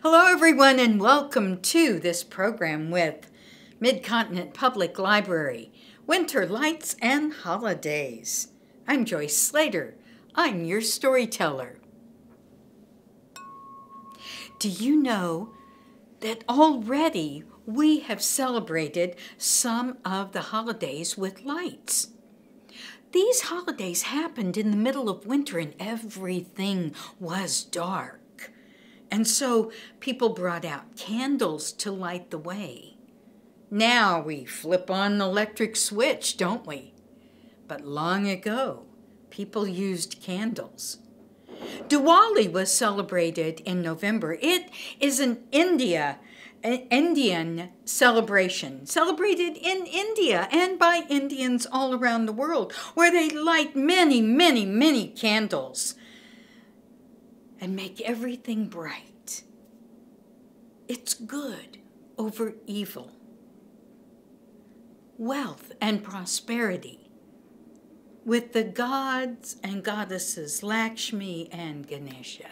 Hello everyone and welcome to this program with Mid-Continent Public Library, Winter Lights and Holidays. I'm Joyce Slater. I'm your storyteller. Do you know that already we have celebrated some of the holidays with lights? These holidays happened in the middle of winter and everything was dark. And so people brought out candles to light the way. Now we flip on an electric switch, don't we? But long ago, people used candles. Diwali was celebrated in November. It is an Indian celebration, celebrated in India and by Indians all around the world, where they light many, many, many candles and make everything bright. It's good over evil, wealth and prosperity, with the gods and goddesses Lakshmi and Ganesha.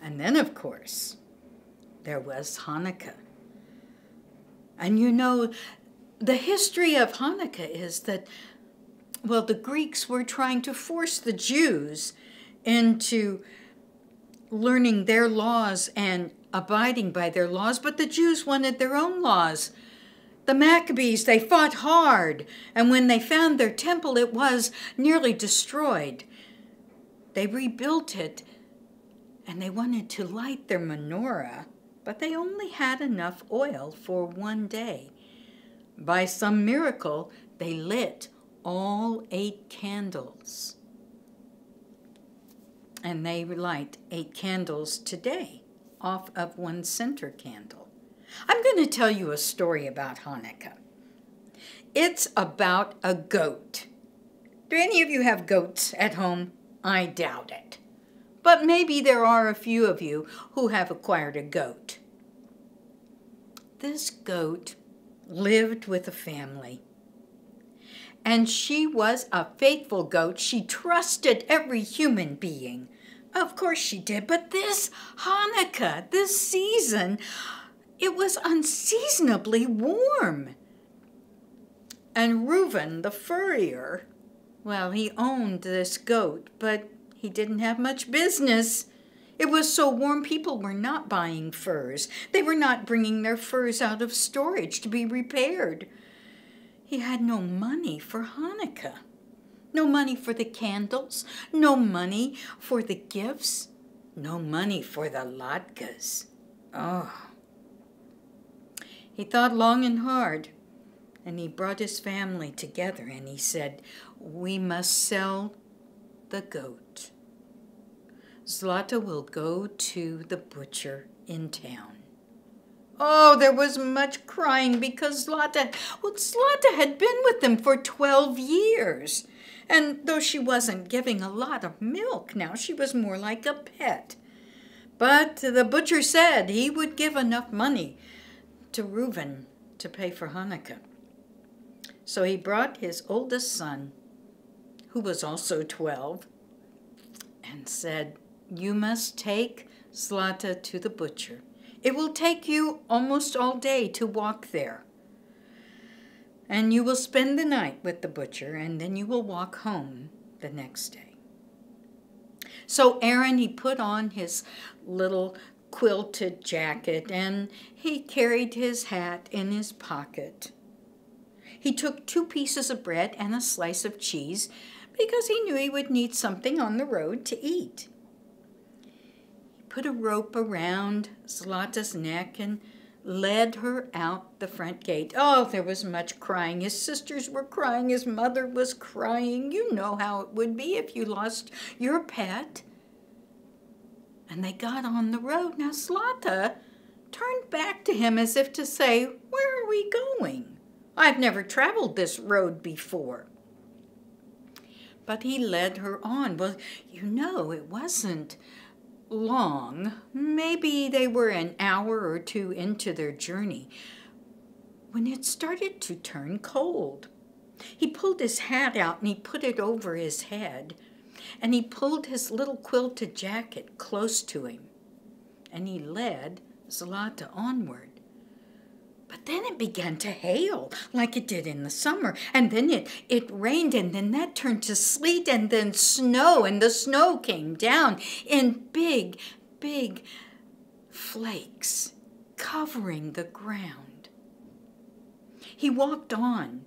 And then, of course, there was Hanukkah. And you know, the history of Hanukkah is that, well, the Greeks were trying to force the Jews into learning their laws and abiding by their laws, but the Jews wanted their own laws. The Maccabees, they fought hard, and when they found their temple, it was nearly destroyed. They rebuilt it, and they wanted to light their menorah, but they only had enough oil for one day. By some miracle, they lit all 8 candles. And they light 8 candles today off of one center candle. I'm going to tell you a story about Hanukkah. It's about a goat. Do any of you have goats at home? I doubt it. But maybe there are a few of you who have acquired a goat. This goat lived with a family. And she was a faithful goat. She trusted every human being. Of course she did. But this Hanukkah, this season, it was unseasonably warm. And Reuben, the furrier, well, he owned this goat, but he didn't have much business. It was so warm, people were not buying furs. They were not bringing their furs out of storage to be repaired. He had no money for Hanukkah, no money for the candles, no money for the gifts, no money for the latkes. Oh. He thought long and hard, and he brought his family together, and he said, "We must sell the goat. Zlata will go to the butcher in town." Oh, there was much crying because Zlata had been with them for 12 years. And though she wasn't giving a lot of milk now, she was more like a pet. But the butcher said he would give enough money to Reuben to pay for Hanukkah. So he brought his oldest son, who was also 12, and said, "You must take Zlata to the butcher. It will take you almost all day to walk there. And you will spend the night with the butcher, and then you will walk home the next day." So Aaron, he put on his little quilted jacket, and he carried his hat in his pocket. He took 2 pieces of bread and a slice of cheese because he knew he would need something on the road to eat. Put a rope around Zlata's neck and led her out the front gate. Oh, there was much crying. His sisters were crying. His mother was crying. You know how it would be if you lost your pet. And they got on the road. Now Zlata turned back to him as if to say, "Where are we going? I've never traveled this road before." But he led her on. Well, you know, it wasn't long. Maybe they were an hour or 2 into their journey when it started to turn cold. He pulled his hat out and he put it over his head, and he pulled his little quilted jacket close to him. and he led Zlata onward. But then it began to hail like it did in the summer, and then it rained, and then that turned to sleet, and then snow, and the snow came down in big, big flakes covering the ground. He walked on.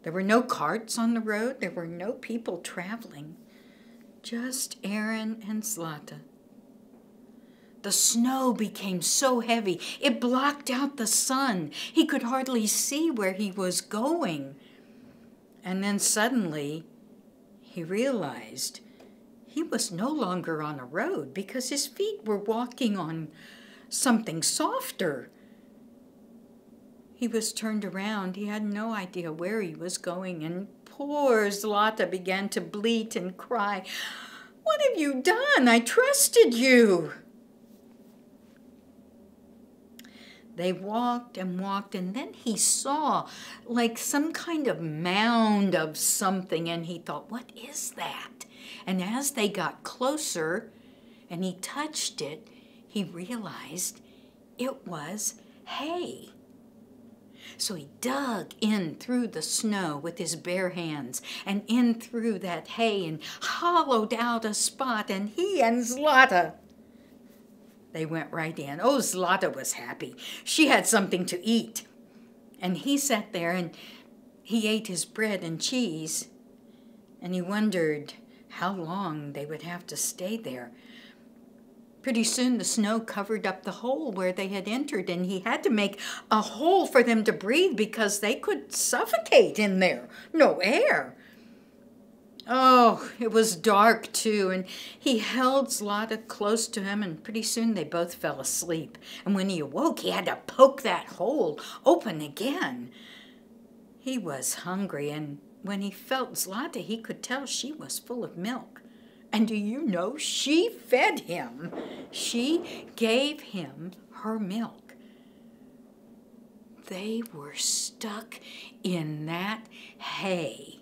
There were no carts on the road. There were no people traveling. Just Aaron and Zlata. The snow became so heavy, it blocked out the sun. He could hardly see where he was going. And then suddenly, he realized he was no longer on a road because his feet were walking on something softer. He was turned around. He had no idea where he was going, and poor Zlata began to bleat and cry, "What have you done? I trusted you." They walked and walked, and then he saw like some kind of mound of something, and he thought, "What is that?" And as they got closer and he touched it, he realized it was hay. So he dug in through the snow with his bare hands and in through that hay and hollowed out a spot, and he and Zlata, they went right in. Oh, Zlata was happy. She had something to eat. And he sat there and he ate his bread and cheese, and he wondered how long they would have to stay there. Pretty soon the snow covered up the hole where they had entered, and he had to make a hole for them to breathe because they could suffocate in there. No air. Oh, it was dark too, and he held Zlata close to him, and pretty soon they both fell asleep. And when he awoke, he had to poke that hole open again. He was hungry, and when he felt Zlata, he could tell she was full of milk. And do you know, she fed him. She gave him her milk. They were stuck in that hay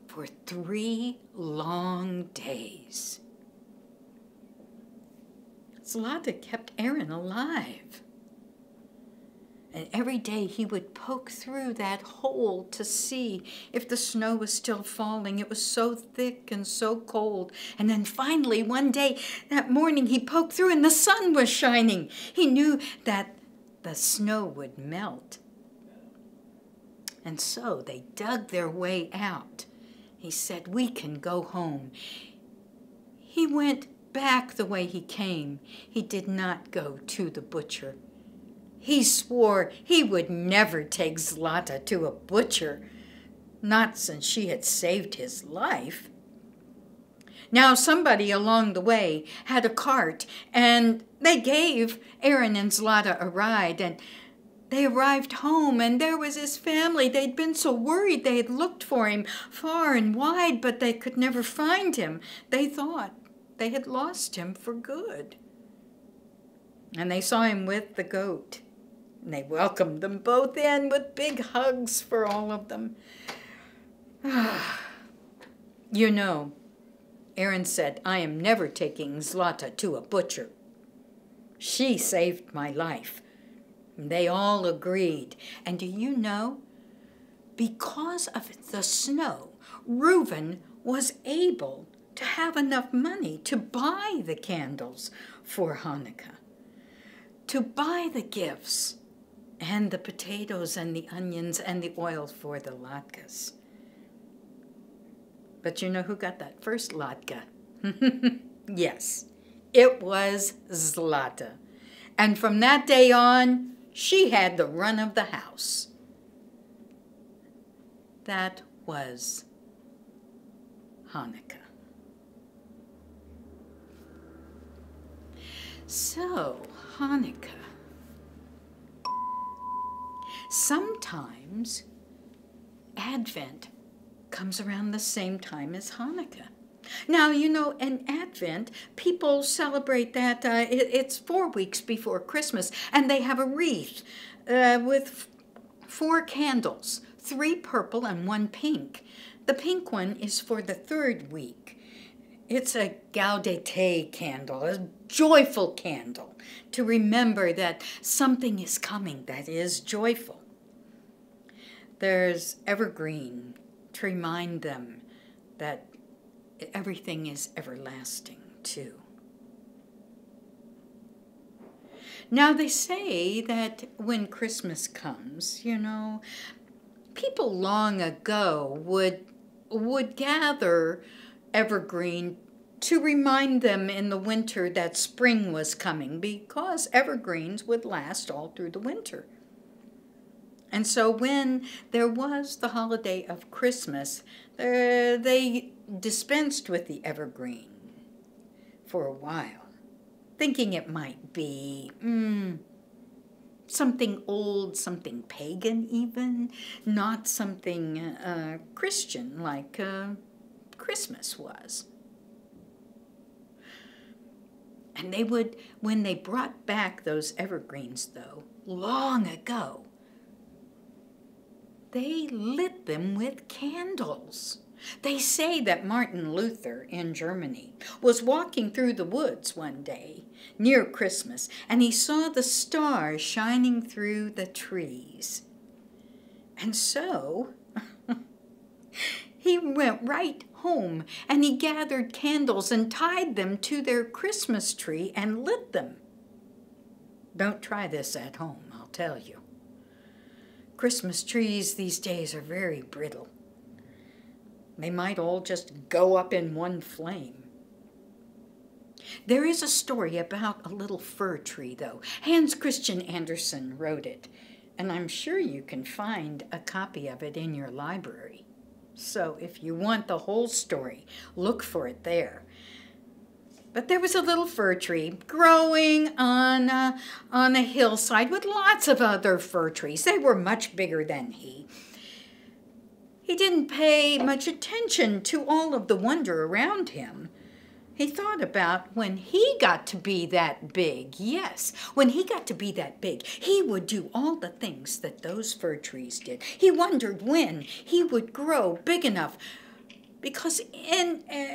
for 3 long days. Zlata kept Aaron alive. And every day he would poke through that hole to see if the snow was still falling. It was so thick and so cold. And then finally, one day, that morning, he poked through and the sun was shining. He knew that the snow would melt. And so they dug their way out. He said, "We can go home." He went back the way he came. He did not go to the butcher. He swore he would never take Zlata to a butcher, not since she had saved his life. Now somebody along the way had a cart, and they gave Aaron and Zlata a ride, and they arrived home, and there was his family. They'd been so worried. They had looked for him far and wide, but they could never find him. They thought they had lost him for good. And they saw him with the goat. And they welcomed them both in with big hugs for all of them. You know, Aaron said, "I am never taking Zlata to a butcher. She saved my life." And they all agreed. And do you know, because of the snow, Reuben was able to have enough money to buy the candles for Hanukkah, to buy the gifts, and the potatoes and the onions and the oil for the latkes. But you know who got that first latke? Yes, it was Zlata. And from that day on, she had the run of the house. That was Hanukkah. So, Hanukkah. Sometimes Advent comes around the same time as Hanukkah. Now, you know, in Advent, people celebrate that it's 4 weeks before Christmas, and they have a wreath with 4 candles, 3 purple and 1 pink. The pink one is for the 3rd week, It's a gaudete candle, a joyful candle, to remember that something is coming that is joyful. There's evergreen to remind them that everything is everlasting too. Now they say that when Christmas comes, people long ago would gather evergreen to remind them in the winter that spring was coming, because evergreens would last all through the winter. And so when there was the holiday of Christmas, they dispensed with the evergreen for a while, thinking it might be something old, something pagan even, not something Christian like Christmas was. And they would, when they brought back those evergreens, though, long ago, they lit them with candles. They say that Martin Luther in Germany was walking through the woods one day near Christmas, and he saw the stars shining through the trees. And so he went right home and he gathered candles and tied them to their Christmas tree and lit them. Don't try this at home, I'll tell you. Christmas trees these days are very brittle. They might all just go up in one flame. There is a story about a little fir tree, though. Hans Christian Andersen wrote it, and I'm sure you can find a copy of it in your library. So if you want the whole story, look for it there. But there was a little fir tree growing on a hillside with lots of other fir trees. They were much bigger than he. He didn't pay much attention to all of the wonder around him. He thought about when he got to be that big. Yes, when he got to be that big, he would do all the things that those fir trees did. He wondered when he would grow big enough, because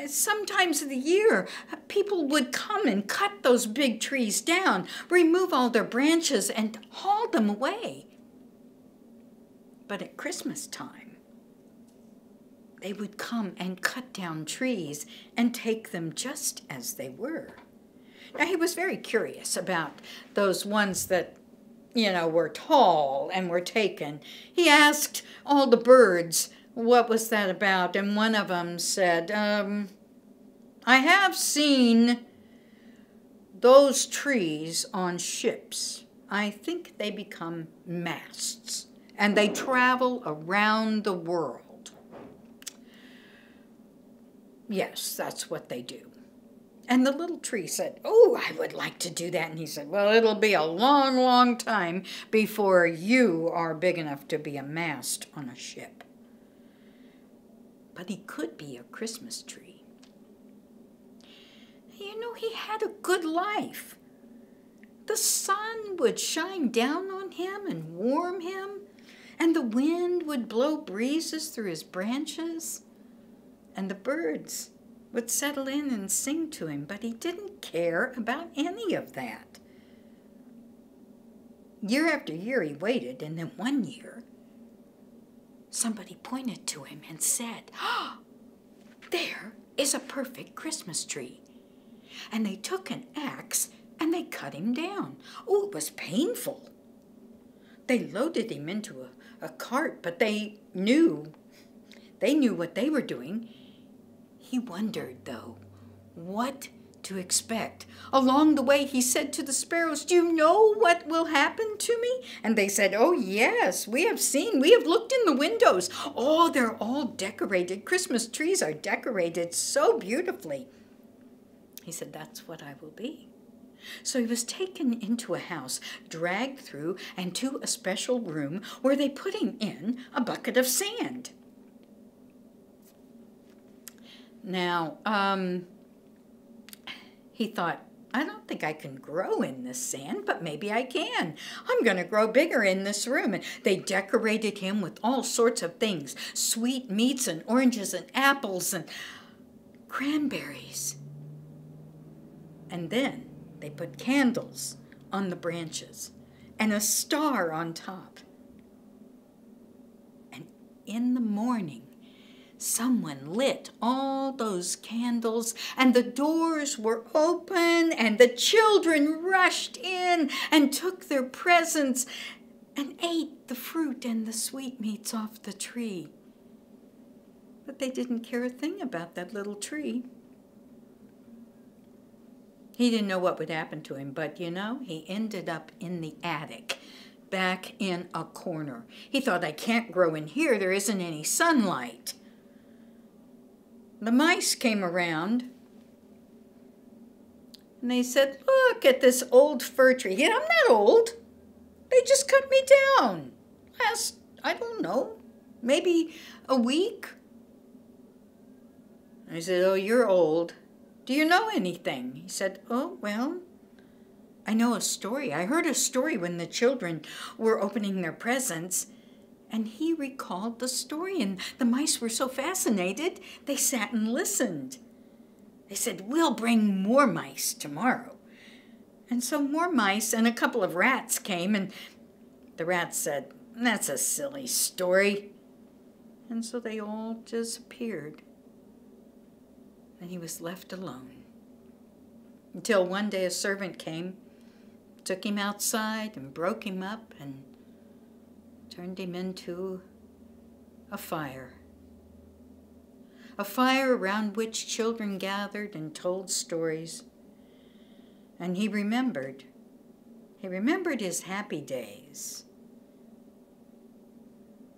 sometimes of the year, people would come and cut those big trees down, remove all their branches, and haul them away. But at Christmas time, they would come and cut down trees and take them just as they were. Now, he was very curious about those ones that, were tall and were taken. He asked all the birds, what was that about? And one of them said, I have seen those trees on ships. I think they become masts, and they travel around the world. Yes, that's what they do. And the little tree said, oh, I would like to do that. And he said, well, it'll be a long, long time before you are big enough to be a mast on a ship. But he could be a Christmas tree. He had a good life. The sun would shine down on him and warm him, and the wind would blow breezes through his branches, and the birds would settle in and sing to him, but he didn't care about any of that. Year after year he waited, and then one year, somebody pointed to him and said, oh, there is a perfect Christmas tree. And they took an axe and they cut him down. Oh, it was painful. They loaded him into a cart, but they knew what they were doing. He wondered, though, what to expect. Along the way, he said to the sparrows, do you know what will happen to me? And they said, oh, yes, we have looked in the windows. Oh, they're all decorated. Christmas trees are decorated so beautifully. He said, that's what I will be. So he was taken into a house, dragged through, and to a special room where they put him in a bucket of sand. Now, he thought, I don't think I can grow in this sand, but maybe I can. I'm going to grow bigger in this room. And they decorated him with all sorts of things, sweet meats and oranges and apples and cranberries. And then they put candles on the branches and a star on top. And in the morning, someone lit all those candles and the doors were open and the children rushed in and took their presents and ate the fruit and the sweetmeats off the tree. But they didn't care a thing about that little tree. He didn't know what would happen to him, but you know, he ended up in the attic, back in a corner. He thought, I can't grow in here, there isn't any sunlight. The mice came around and they said, look at this old fir tree. Yeah, I'm not old. They just cut me down. Last, I don't know, maybe a week. I said, oh, you're old. Do you know anything? He said, oh, well, I know a story. I heard a story when the children were opening their presents. And he recalled the story, and the mice were so fascinated, they sat and listened. They said, we'll bring more mice tomorrow. And so more mice and a couple of rats came, and the rats said, that's a silly story. And so they all disappeared. And he was left alone. Until one day a servant came, took him outside and broke him up and turned him into a fire around which children gathered and told stories. And he remembered his happy days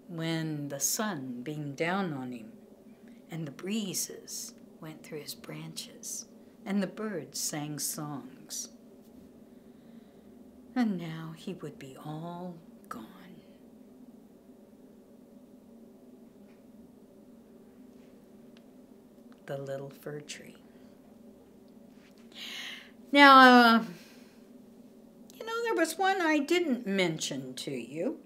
when the sun beamed down on him and the breezes went through his branches and the birds sang songs. And now he would be all gone. The little fir tree. Now, you know, there was one I didn't mention to you.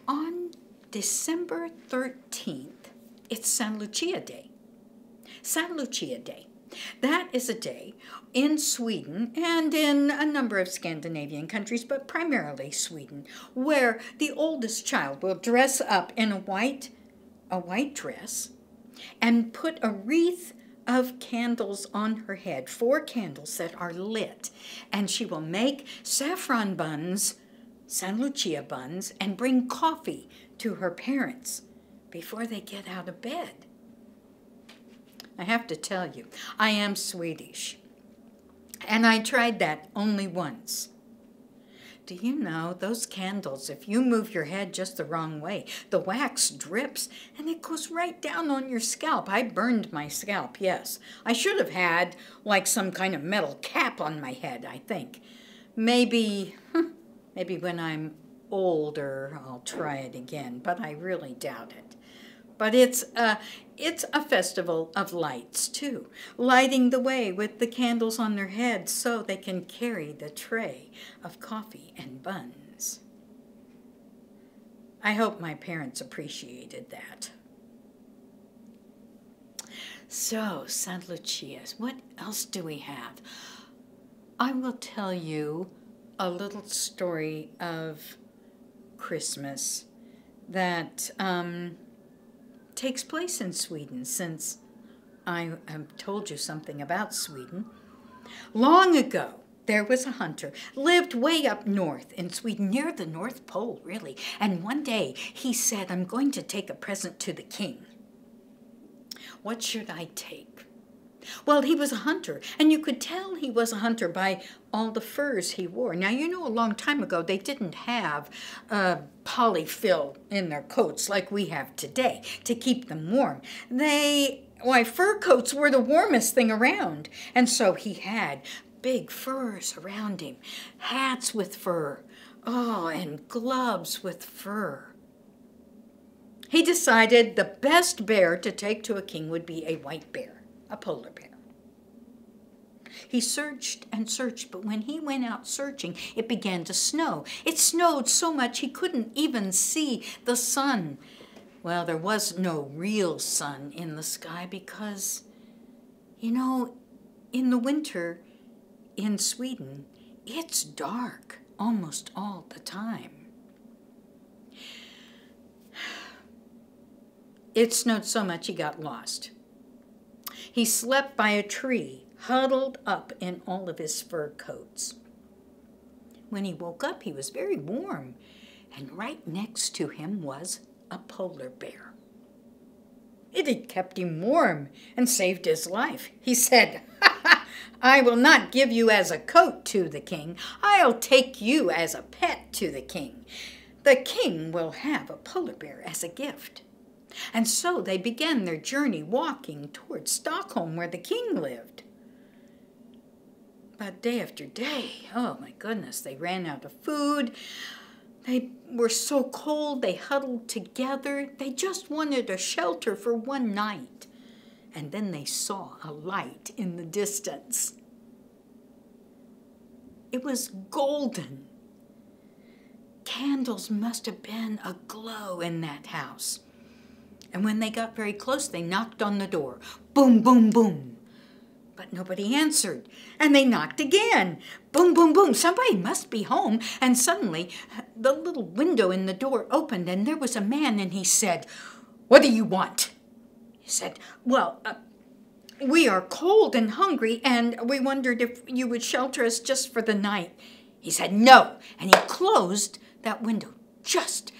On December 13th, it's San Lucia Day. San Lucia Day. That is a day in Sweden and in a number of Scandinavian countries, but primarily Sweden, where the oldest child will dress up in a white dress and put a wreath of candles on her head, 4 candles that are lit, and she will make saffron buns, San Lucia buns, and bring coffee to her parents before they get out of bed. I have to tell you, I am Swedish, and I tried that only once. Do you know, those candles, if you move your head just the wrong way, the wax drips and it goes right down on your scalp. I burned my scalp, yes. I should have had like some kind of metal cap on my head, I think. Maybe when I'm older I'll try it again, but I really doubt it. But it's a festival of lights, too, lighting the way with the candles on their heads so they can carry the tray of coffee and buns. I hope my parents appreciated that. So, San Lucia, what else do we have? I will tell you a little story of Christmas that takes place in Sweden, since I have told you something about Sweden. Long ago, there was a hunter, lived way up north in Sweden, near the North Pole, really. And one day he said, I'm going to take a present to the king. What should I take? Well, he was a hunter, and you could tell he was a hunter by all the furs he wore. Now, you know, a long time ago, they didn't have polyfill in their coats like we have today to keep them warm. Fur coats were the warmest thing around, and so he had big furs around him, hats with fur, and gloves with fur. He decided the best bear to take to a king would be a white bear. A polar bear. He searched and searched, but when he went out searching, it began to snow. It snowed so much he couldn't even see the sun Well, there was no real sun in the sky because, you know, in the winter in Sweden, it's dark almost all the time. It snowed so much he got lost. He slept by a tree, huddled up in all of his fur coats. When he woke up, he was very warm, and right next to him was a polar bear. It had kept him warm and saved his life. He said, "I will not give you as a coat to the king. I'll take you as a pet to the king. The king will have a polar bear as a gift." And so they began their journey walking towards Stockholm, where the king lived. But day after day, oh my goodness, they ran out of food. They were so cold, they huddled together. They just wanted a shelter for one night. And then they saw a light in the distance. It was golden. Candles must have been aglow in that house. And when they got very close, they knocked on the door. Boom, boom, boom. But nobody answered. And they knocked again. Boom, boom, boom. Somebody must be home. And suddenly, the little window in the door opened, and there was a man, and he said, "What do you want?" He said, "Well, we are cold and hungry, and we wondered if you would shelter us just for the night." He said, "No." And he closed that window just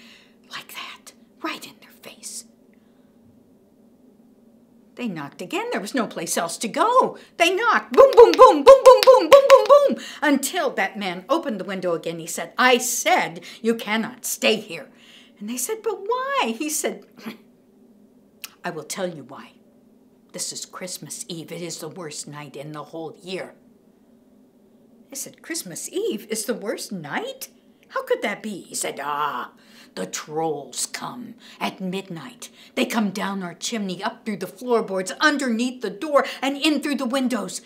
like that, right in their face. They knocked again. There was no place else to go. They knocked. Boom, boom, boom, boom, boom, boom, boom, boom, boom. Until that man opened the window again. He said, "I said you cannot stay here." And they said, "But why?" He said, "I will tell you why. This is Christmas Eve. It is the worst night in the whole year." They said, "Christmas Eve is the worst night? How could that be?" He said, "The trolls come at midnight. They come down our chimney, up through the floorboards, underneath the door, and in through the windows.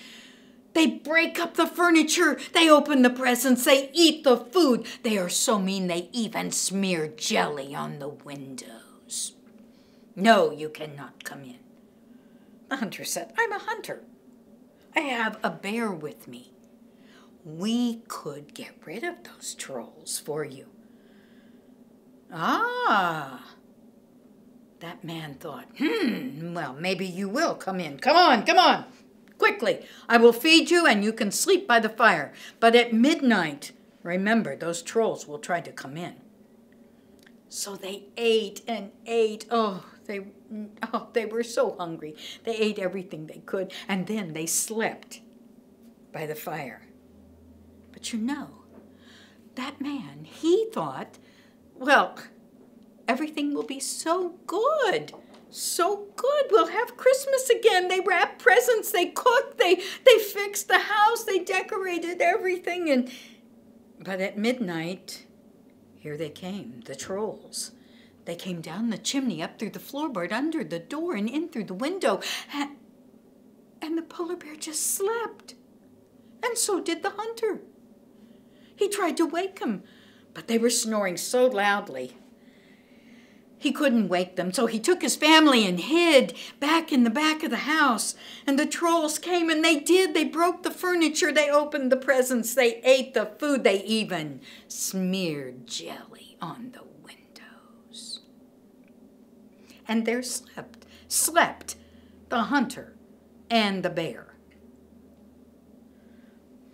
They break up the furniture. They open the presents. They eat the food. They are so mean they even smear jelly on the windows. No, you cannot come in." The hunter said, "I'm a hunter. I have a bear with me. We could get rid of those trolls for you." Ah, that man thought, well, maybe you will come in. Come on, quickly. I will feed you and you can sleep by the fire. But at midnight, remember, those trolls will try to come in. So they ate and ate. They were so hungry. They ate everything they could, and then they slept by the fire. But you know, that man, he thought, well, everything will be so good. So good. We'll have Christmas again. They wrapped presents. They cooked. They fixed the house. They decorated everything. But at midnight, here they came, the trolls. They came down the chimney, up through the floorboard, under the door, and in through the window. And the polar bear just slept. And so did the hunter. He tried to wake them, but they were snoring so loudly. He couldn't wake them, so he took his family and hid back in the back of the house. And the trolls came, and they did. They broke the furniture. They opened the presents. They ate the food. They even smeared jelly on the windows. And there slept the hunter and the bear.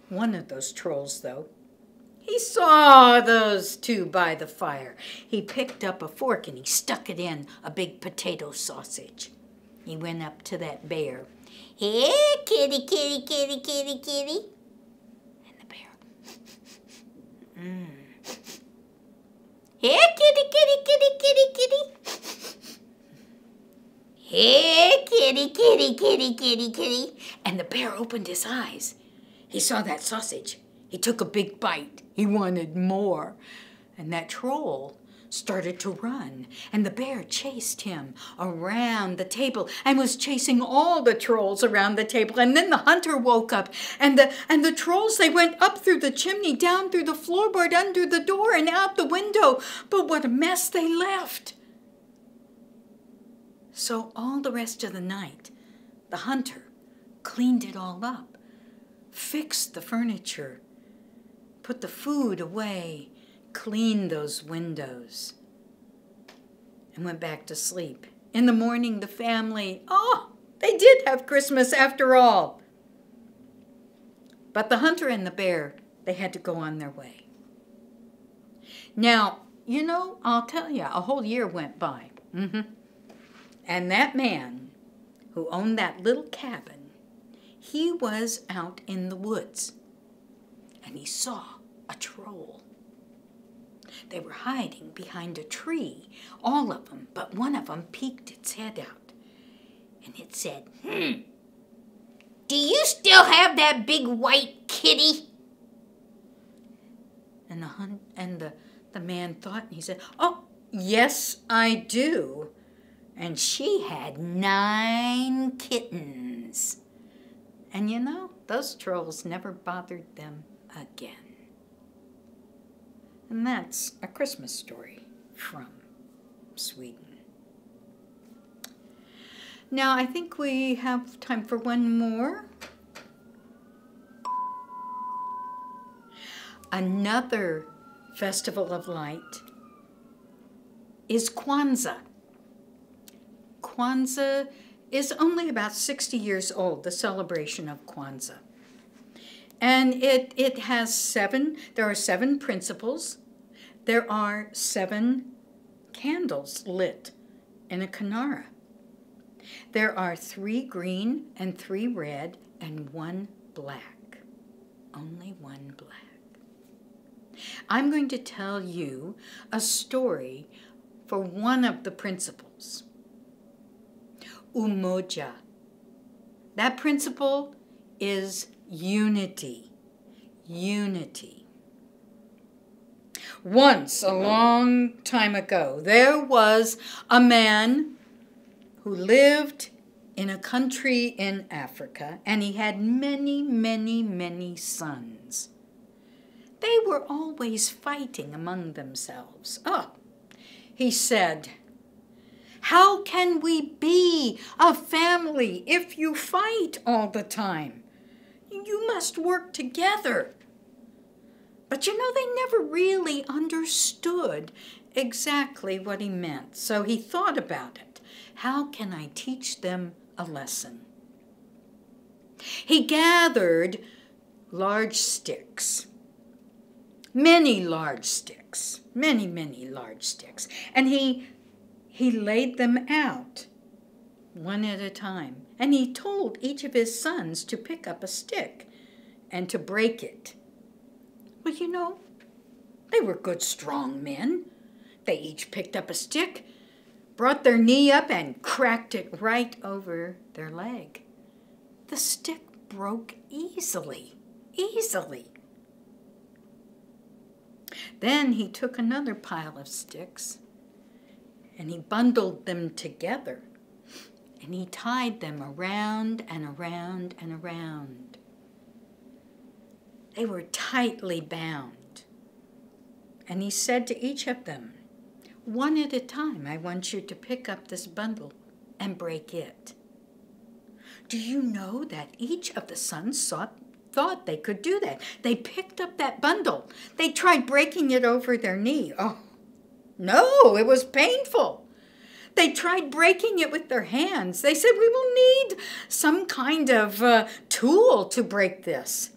One of those trolls, though, he saw those two by the fire. He picked up a fork and he stuck it in a big potato sausage. He went up to that bear. "Hey, kitty, kitty, kitty, kitty, kitty." And the bear, "Hey, kitty, kitty, kitty, kitty, kitty." "Hey, kitty, kitty, kitty, kitty, kitty." And the bear opened his eyes. He saw that sausage. He took a big bite. He wanted more. And that troll started to run. And the bear chased him around the table and was chasing all the trolls around the table. And then the hunter woke up. And the trolls, they went up through the chimney, down through the floorboard, under the door, and out the window. But what a mess they left. So all the rest of the night, the hunter cleaned it all up, fixed the furniture, put the food away, cleaned those windows, and went back to sleep. In the morning, the family, they did have Christmas after all. But the hunter and the bear, they had to go on their way. Now, I'll tell you, a whole year went by. And that man who owned that little cabin, he was out in the woods. And he saw a troll. They were hiding behind a tree, all of them, but one of them peeked its head out. And it said, "Do you still have that big white kitty?" And the man thought, and he said, "Oh, yes, I do." And she had 9 kittens. And those trolls never bothered them again. And that's a Christmas story from Sweden. Now, I think we have time for one more. Another festival of light is Kwanzaa. Kwanzaa is only about 60 years old, the celebration of Kwanzaa. And it has there are 7 principles. There are 7 candles lit in a kinara. There are 3 green and 3 red and 1 black. Only 1 black. I'm going to tell you a story for one of the principles. Umoja. That principle is unity. Unity. Once, a long time ago, there was a man who lived in a country in Africa, and he had many, many, many sons. They were always fighting among themselves. He said, "How can we be a family if you fight all the time? You must work together." But they never really understood exactly what he meant. So he thought about it. How can I teach them a lesson? He gathered large sticks, many large sticks, many, many large sticks, and he laid them out one at a time. And he told each of his sons to pick up a stick and to break it. Well, they were good, strong men. They each picked up a stick, brought their knee up, and cracked it right over their leg. The stick broke easily. Then he took another pile of sticks, and he bundled them together, and he tied them around and around and around. They were tightly bound. And he said to each of them, "One at a time, I want you to pick up this bundle and break it." Do you know that each of the sons thought they could do that? They picked up that bundle. They tried breaking it over their knee. Oh, no, it was painful. They tried breaking it with their hands. They said, "We will need some kind of tool to break this."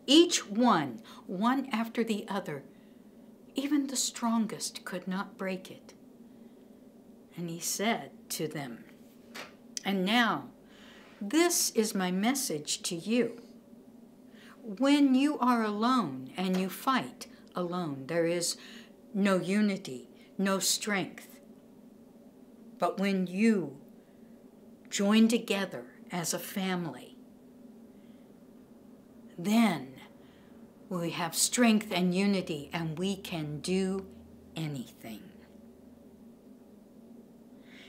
Each one after the other, even the strongest could not break it. And he said to them, "And now, this is my message to you. When you are alone and you fight alone, there is no unity, no strength. But when you join together as a family, then we have strength and unity, and we can do anything."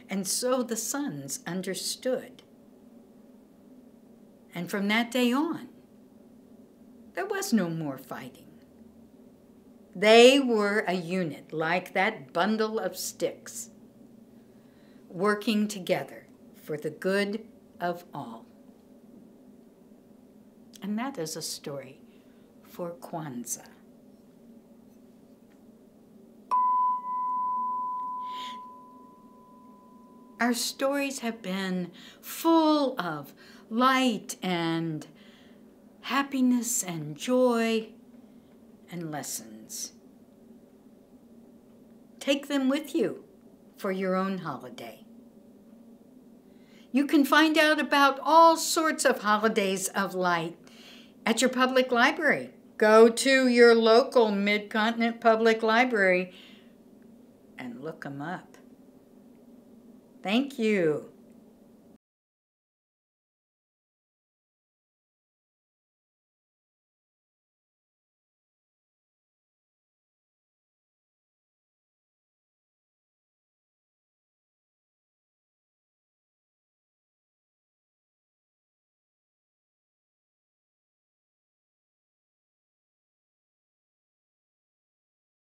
And so the sons understood. And from that day on, there was no more fighting. They were a unit, like that bundle of sticks. working together for the good of all. And that is a story for Kwanzaa. Our stories have been full of light and happiness and joy and lessons. Take them with you for your own holiday. You can find out about all sorts of holidays of light at your public library. Go to your local Mid-Continent Public Library and look them up. Thank you.